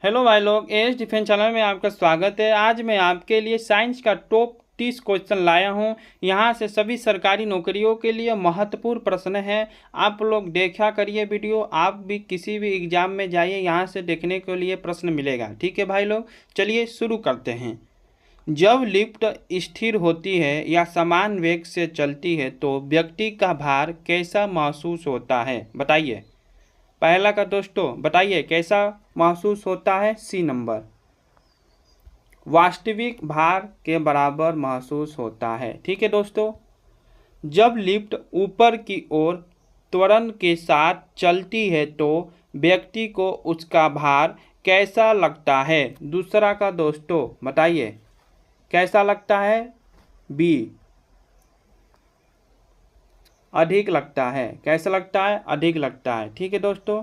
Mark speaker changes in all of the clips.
Speaker 1: Hello भाई लोग, as defence channel में आपका स्वागत है। आज मैं आपके लिए साइंस का टॉप 30 क्वेश्चन लाया हूं। यहां से सभी सरकारी नौकरियों के लिए महत्वपूर्ण प्रश्न हैं। आप लोग देखा करिए वीडियो। आप भी किसी भी एग्जाम में जाइए, यहां से देखने के लिए प्रश्न मिलेगा। ठीक है भाई लोग, चलिए शुरू करते हैं। जब लिफ्ट स्थिर होती है या समान वेग से चलती है तो व्यक्ति का भार कैसा महसूस होता है, बताइए। पहला का दोस्तों बताइए कैसा महसूस होता है। सी नंबर, वास्तविक भार के बराबर महसूस होता है। ठीक है दोस्तों। जब लिफ्ट ऊपर की ओर त्वरण के साथ चलती है तो व्यक्ति को उसका भार कैसा लगता है। दूसरा का दोस्तों बताइए कैसा लगता है। बी, अधिक लगता है। कैसा लगता है, अधिक लगता है। ठीक है दोस्तों।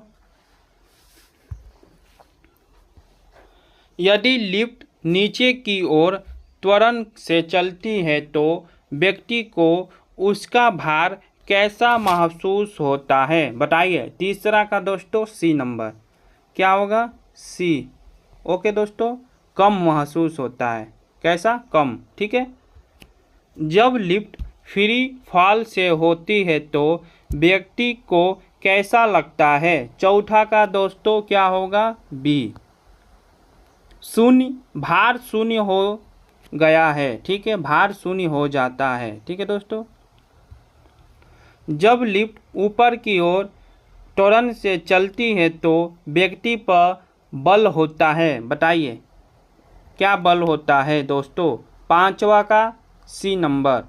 Speaker 1: यदि लिफ्ट नीचे की ओर त्वरण से चलती है तो व्यक्ति को उसका भार कैसा महसूस होता है, बताइए। तीसरा का दोस्तों सी नंबर, क्या होगा। सी। ओके दोस्तों, कम महसूस होता है। कैसा, कम। ठीक है। जब लिफ्ट फ्री फॉल से होती है तो व्यक्ति को कैसा लगता है। चौथा का दोस्तों क्या होगा। बी, शून्य। भार शून्य हो गया है। ठीक है, भार शून्य हो जाता है। ठीक है दोस्तों। जब लिफ्ट ऊपर की ओर त्वरण से चलती है तो व्यक्ति पर बल होता है, बताइए क्या बल होता है दोस्तों। पांचवा का सी नंबर,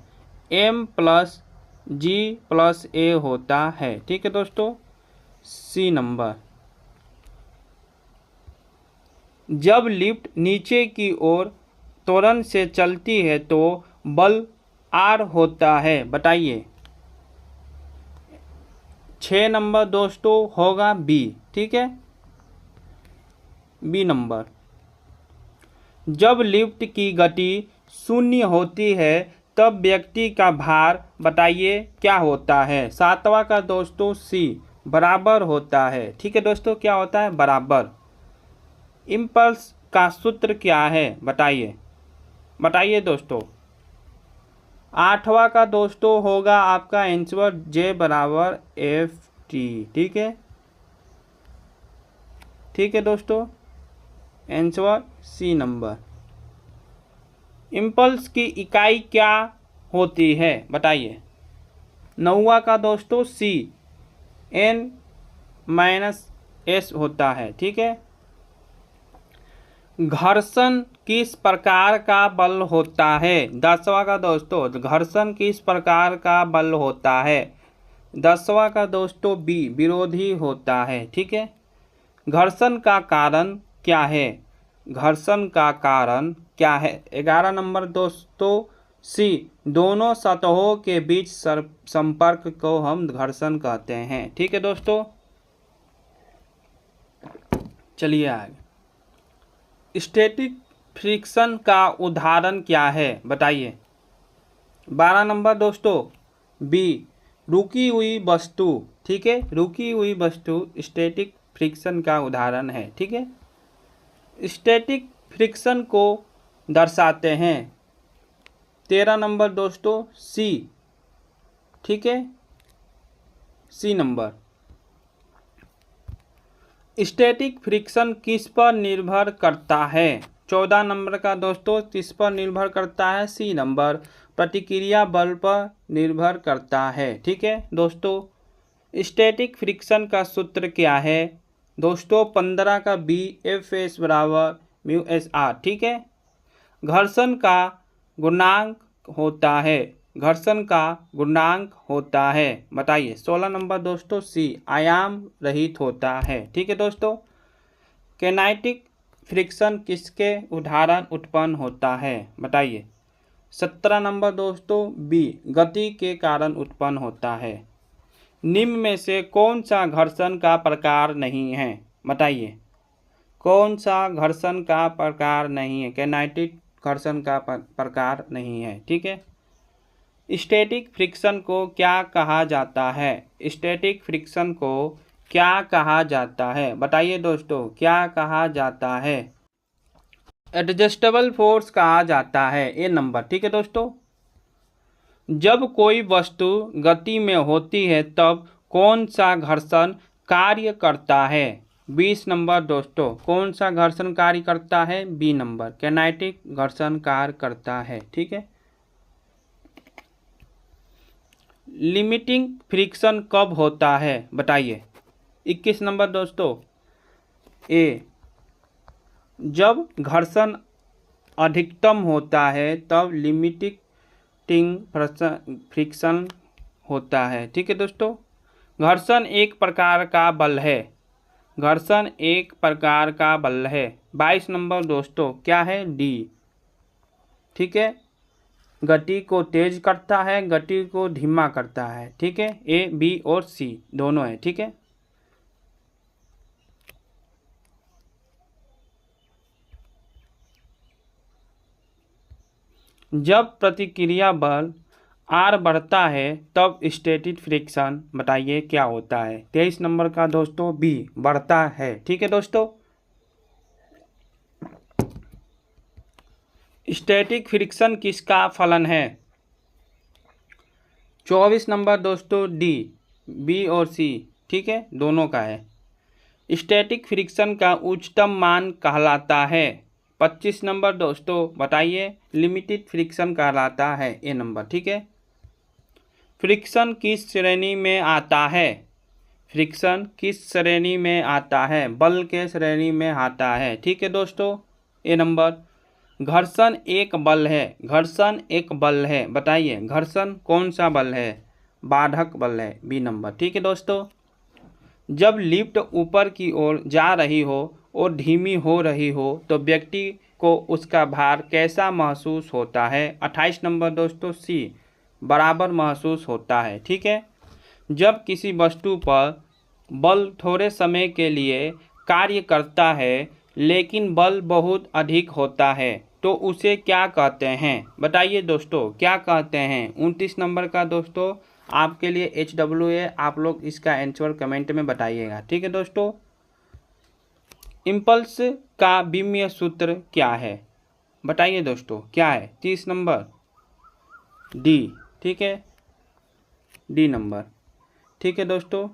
Speaker 1: M+G+A होता है। ठीक है दोस्तों, सी नंबर। जब लिफ्ट नीचे की ओर त्वरण से चलती है तो बल R होता है, बताइए। 6 नंबर दोस्तों होगा बी। ठीक है, बी नंबर। जब लिफ्ट की गति शून्य होती है तब व्यक्ति का भार बताइए क्या होता है। सातवां का दोस्तों सी, बराबर होता है। ठीक है दोस्तों, क्या होता है, बराबर। इम्पल्स का सूत्र क्या है, बताइए, बताइए दोस्तों। आठवां का दोस्तों होगा आपका आंसर J=FT। ठीक है, ठीक है दोस्तों, आंसर सी नंबर। इम्पल्स की इकाई क्या होती है, बताइए। नौवां का दोस्तों सी, N-S होता है। ठीक है। घर्षण किस प्रकार का बल होता है। 10वां का दोस्तों, घर्षण किस प्रकार का बल होता है। 10वां का दोस्तों बी, विरोधी होता है। ठीक है। घर्षण का कारण क्या है, घर्षण का कारण क्या है। 11 नंबर दोस्तों सी, दोनों सतहों के बीच संपर्क को हम घर्षण कहते हैं। ठीक है दोस्तों, चलिए आगे। स्टैटिक फ्रिक्शन का उदाहरण क्या है, बताइए। 12 नंबर दोस्तों बी, रुकी हुई वस्तु। ठीक है, रुकी हुई वस्तु स्टैटिक फ्रिक्शन का उदाहरण है। ठीक है। स्टैटिक फ्रिक्शन को दर्शाते हैं। 13 नंबर दोस्तों सी। ठीक है, सी नंबर। स्टैटिक फ्रिक्शन किस पर निर्भर करता है। 14 नंबर का दोस्तों किस पर निर्भर करता है। सी नंबर, प्रतिक्रिया बल पर निर्भर करता है। ठीक है दोस्तों। स्टैटिक फ्रिक्शन का सूत्र क्या है दोस्तों। 15 का बी, F(S)=μSR। ठीक है। घर्षण का गुणांक होता है, घर्षण का गुणांक होता है, बताइए। 16 नंबर दोस्तों सी, आयाम रहित होता है। ठीक है दोस्तों। कैनेटिक फ्रिक्शन किसके उदाहरण उत्पन्न होता है, बताइए। 17 नंबर दोस्तों बी, गति के कारण उत्पन्न होता है। निम्न में से कौन सा घर्षण का प्रकार नहीं है, बताइए। कौन सा घर्षण का प्रकार नहीं है, कैनेटिक घर्षण का प्रकार नहीं है। ठीक है। स्टैटिक फ्रिक्शन को क्या कहा जाता है। स्टैटिक फ्रिक्शन को क्या कहा जाता है? बताइए दोस्तों, क्या कहा जाता है? एडजस्टेबल फोर्स कहा जाता है। ए नंबर, ठीक है दोस्तों। जब कोई वस्तु गति में होती है तब कौन सा घर्षण कार्य करता है? 20 नंबर दोस्तों, कौन सा घर्षण कार्य करता है? बी नंबर, कैनेटिक घर्षण कार्य करता है। ठीक है। लिमिटिंग फ्रिक्शन कब होता है? बताइए। 21 नंबर दोस्तों, ए, जब घर्षण अधिकतम होता है तब लिमिटिंग फ्रिक्शन होता है। ठीक है दोस्तों। घर्षण एक प्रकार का बल है। घर्षण एक प्रकार का बल है। 22 नंबर दोस्तों, क्या है? डी। ठीक है। गति को तेज करता है, गति को धीमा करता है। ठीक है। ए, बी और सी दोनों है। ठीक है। जब प्रतिक्रिया बल आर बढ़ता है तब स्टैटिक फ्रिक्शन, बताइए क्या होता है? 23 नंबर का दोस्तों, बी, बढ़ता है। ठीक है दोस्तों। स्टैटिक फ्रिक्शन किसका फलन है? 24 नंबर दोस्तों, डी, बी और सी। ठीक है, दोनों का है। स्टैटिक फ्रिक्शन का उच्चतम मान कहलाता है। 25 नंबर दोस्तों, बताइए। लिमिटेड फ्रिक्शन कहलाता है। ए नंबर, ठीक है। फ्रिक्शन किस श्रेणी में आता है? फ्रिक्शन किस श्रेणी में आता है? बल के श्रेणी में आता है। ठीक है दोस्तों। ए नंबर, घर्षण एक बल है। घर्षण एक बल है। बताइए, घर्षण कौन सा बल है? बाधक बल है। बी नंबर, ठीक है दोस्तों। जब लिफ्ट ऊपर की ओर जा रही हो और धीमी हो रही हो तो व्यक्ति को उसका भार कैसा महसूस होता है? 28 नंबर दोस्तों, सी, बराबर महसूस होता है। ठीक है। जब किसी वस्तु पर बल थोड़े समय के लिए कार्य करता है लेकिन बल बहुत अधिक होता है तो उसे क्या कहते हैं? बताइए दोस्तों, क्या कहते हैं? 29 नंबर का दोस्तों, आपके लिए HWA, आप लोग इसका आंसर कमेंट में बताइएगा। ठीक है दोस्तों। इम्पल्स का विमीय सूत्र क्या है? बताइए दोस्तों, क्या है? 30 नंबर, डी। ठीक है, डी नंबर। ठीक है दोस्तों,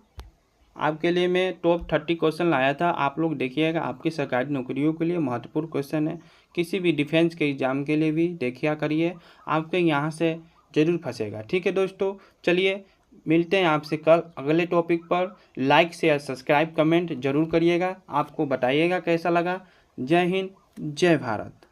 Speaker 1: आपके लिए मैं टॉप 30 क्वेश्चन लाया था। आप लोग देखिएगा, आपकी सरकारी नौकरियों के लिए महत्वपूर्ण क्वेश्चन है। किसी भी डिफेंस के एग्ज़ाम के लिए भी देखिया करिए, आपके यहाँ से ज़रूर फंसेगा। ठीक है दोस्तों, चलिए मिलते हैं आपसे कल अगले टॉपिक पर। लाइक शेयर सब्सक्राइब कमेंट जरूर करिएगा, आपको बताइएगा कैसा लगा। जय हिंद, जय भारत।